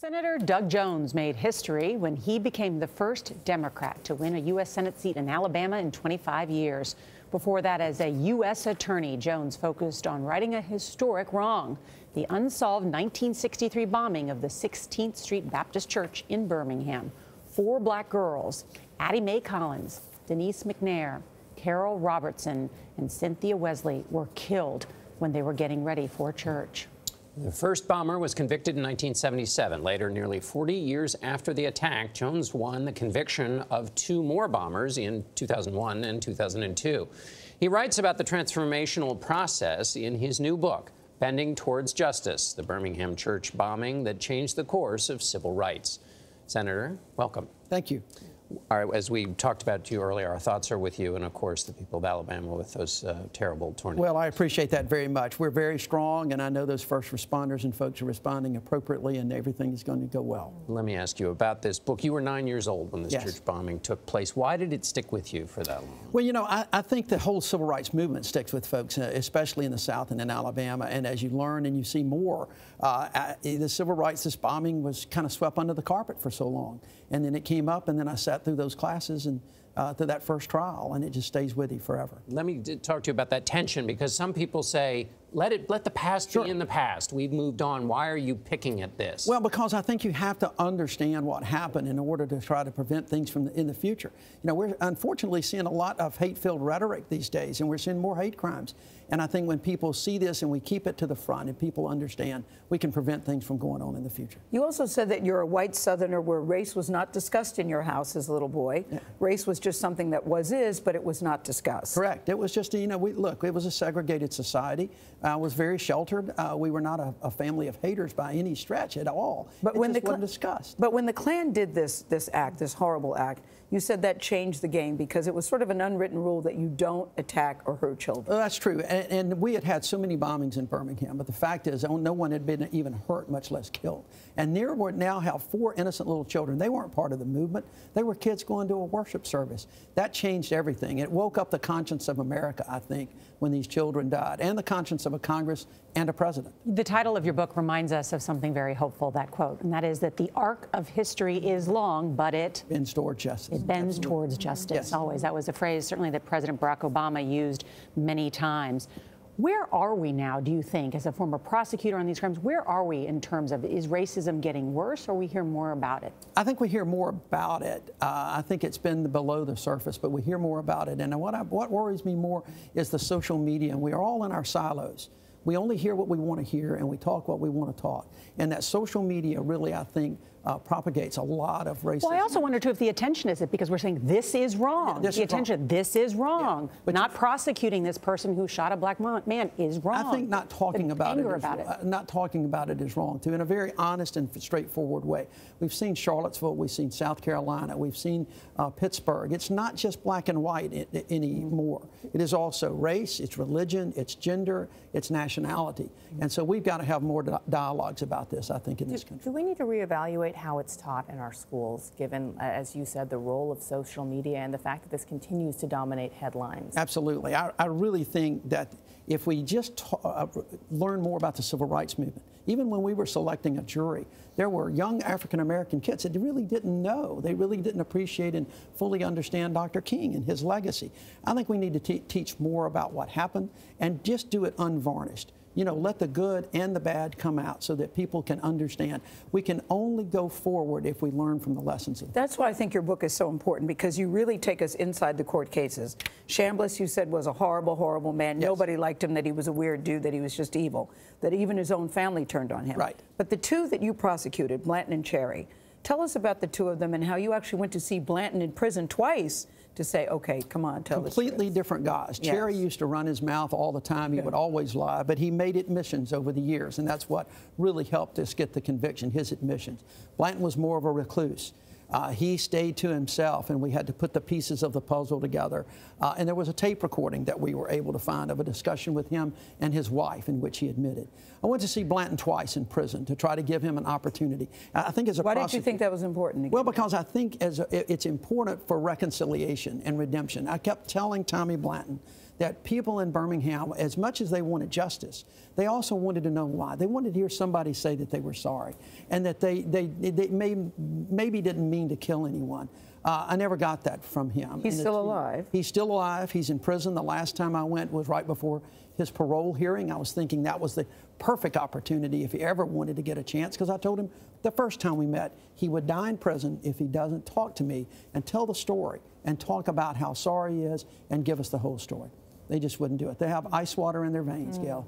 Senator Doug Jones made history when he became the first Democrat to win a U.S. Senate seat in Alabama in 25 years. Before that, as a U.S. attorney, Jones focused on righting a historic wrong, the unsolved 1963 bombing of the 16th Street Baptist Church in Birmingham. 4 black girls, Addie Mae Collins, Denise McNair, Carol Robertson, and Cynthia Wesley, were killed when they were getting ready for church. The first bomber was convicted in 1977. Later, nearly 40 years after the attack, Jones won the conviction of 2 more bombers in 2001 and 2002. He writes about the transformational process in his new book, Bending Towards Justice, the Birmingham church bombing that changed the course of civil rights. Senator, welcome. Thank you. All right, as we talked about to you earlier, our thoughts are with you and, of course, the people of Alabama with those terrible tornadoes. Well, I appreciate that very much. We're very strong, and I know those first responders and folks are responding appropriately, and everything is going to go well. Let me ask you about this book. You were 9 years old when this church bombing took place. Why did it stick with you for that long? Well, you know, I think the whole civil rights movement sticks with folks, especially in the South and in Alabama. And as you learn and you see more, the civil rights, this bombing was kind of swept under the carpet for so long. And then it came up, and then I sat through those classes and to that first trial, and it just stays with you forever. Let me talk to you about that tension, because some people say, let the past be in the past. We've moved on. Why are you picking at this? Well, because I think you have to understand what happened in order to try to prevent things from in the future. You know, we're unfortunately seeing a lot of hate-filled rhetoric these days, and we're seeing more hate crimes. And I think when people see this and we keep it to the front and people understand, we can prevent things from going on in the future. You also said that you're a white Southerner where race was not discussed in your house as a little boy. Yeah. Race was just something that is, but it was not discussed. Correct. It was just, you know, look, it was a segregated society. I was very sheltered. We were not a family of haters by any stretch at all. But when it wasn't discussed. But when the Klan did this act, this horrible act, you said that changed the game because it was sort of an unwritten rule that you don't attack or hurt children. Well, that's true. And we had so many bombings in Birmingham, but the fact is no one had been even hurt, much less killed. And there we now have 4 innocent little children. They weren't part of the movement. They were kids going to a worship service. That changed everything. It woke up the conscience of America, I think, when these children died, and the conscience of a Congress and a president. The title of your book reminds us of something very hopeful, that quote, and that is that the arc of history is long, but it bends towards justice. It bends towards justice, yes. Always. That was a phrase certainly that President Barack Obama used many times. Where are we now, do you think, as a former prosecutor on these crimes, where are we in terms of, is racism getting worse, or we hear more about it? I think we hear more about it. I think it's been below the surface, but we hear more about it. And what worries me more is the social media. And we are all in our silos. We only hear what we want to hear, and we talk what we want to talk. And that social media really, I think, propagates a lot of racism. Well, I also wonder, too, if the attention is it, because we're saying this is wrong. Yeah, this is wrong. But not prosecuting this person who shot a black man is wrong. I think not talking about it is wrong, too, in a very honest and straightforward way. We've seen Charlottesville, we've seen South Carolina, we've seen Pittsburgh. It's not just black and white anymore. It is also race, it's religion, it's gender, it's nationality. And so we've got to have more dialogues about this, I think, in this country. Do we need to reevaluate how it's taught in our schools, given, as you said, the role of social media and the fact that this continues to dominate headlines? Absolutely. I really think that if we just learn more about the civil rights movement, even when we were selecting a jury, there were young African-American kids that really didn't know. They really didn't appreciate and fully understand Dr. King and his legacy. I think we need to teach more about what happened and just do it unvarnished. You know, let the good and the bad come out so that people can understand. We can only go forward if we learn from the lessons of it. That's why I think your book is so important, because you really take us inside the court cases. Chambliss, you said, was a horrible, horrible man. Yes. Nobody liked him, that he was a weird dude, that he was just evil, that even his own family turned on him. Right. But the 2 that you prosecuted, Blanton and Cherry, tell us about the 2 of them and how you actually went to see Blanton in prison twice to say, okay, come on, tell us. Completely different guys. Yes. Cherry used to run his mouth all the time. He would always lie, but he made admissions over the years, and that's what really helped us get the conviction, his admissions. Blanton was more of a recluse. He stayed to himself, and we had to put the pieces of the puzzle together. And there was a tape recording that we were able to find of a discussion with him and his wife in which he admitted. I went to see Blanton twice in prison to try to give him an opportunity. I think as a prosecutor— Why did you think that was important? Well, because I think it's important for reconciliation and redemption. I kept telling Tommy Blanton that people in Birmingham, as much as they wanted justice, they also wanted to know why. They wanted to hear somebody say that they were sorry and that they maybe didn't mean to kill anyone. I never got that from him. He's still alive. He's still alive. He's in prison. The last time I went was right before his parole hearing. I was thinking that was the perfect opportunity if he ever wanted to get a chance, because I told him the first time we met he would die in prison if he doesn't talk to me and tell the story and talk about how sorry he is and give us the whole story. They just wouldn't do it. They have ice water in their veins, Gayle.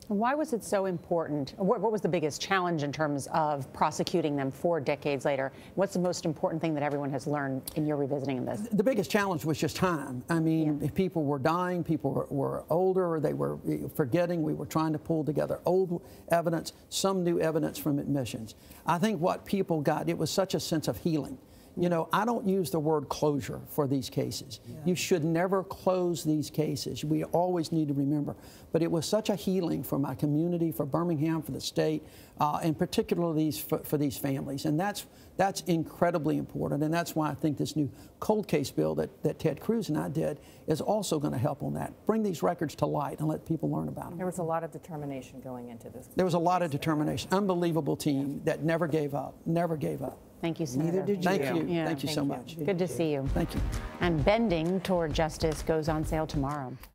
Why was it so important? What was the biggest challenge in terms of prosecuting them 4 decades later? What's the most important thing that everyone has learned in your revisiting of this? The biggest challenge was just time. I mean, if people were dying, people were older, they were forgetting. We were trying to pull together old evidence, some new evidence from admissions. I think what people got, it was such a sense of healing. You know, I don't use the word closure for these cases. You should never close these cases. We always need to remember. But it was such a healing for my community, for Birmingham, for the state, and particularly for these families. And that's incredibly important. And that's why I think this new cold case bill that Ted Cruz and I did is also going to help on that. Bring these records to light and let people learn about them. There was a lot of determination going into this. There was a lot of determination. Unbelievable team that never gave up, never gave up. Thank you, Senator. Neither did you. Thank you. Yeah. Thank you so much. Good to see you. Thank you. And Bending Toward Justice goes on sale tomorrow.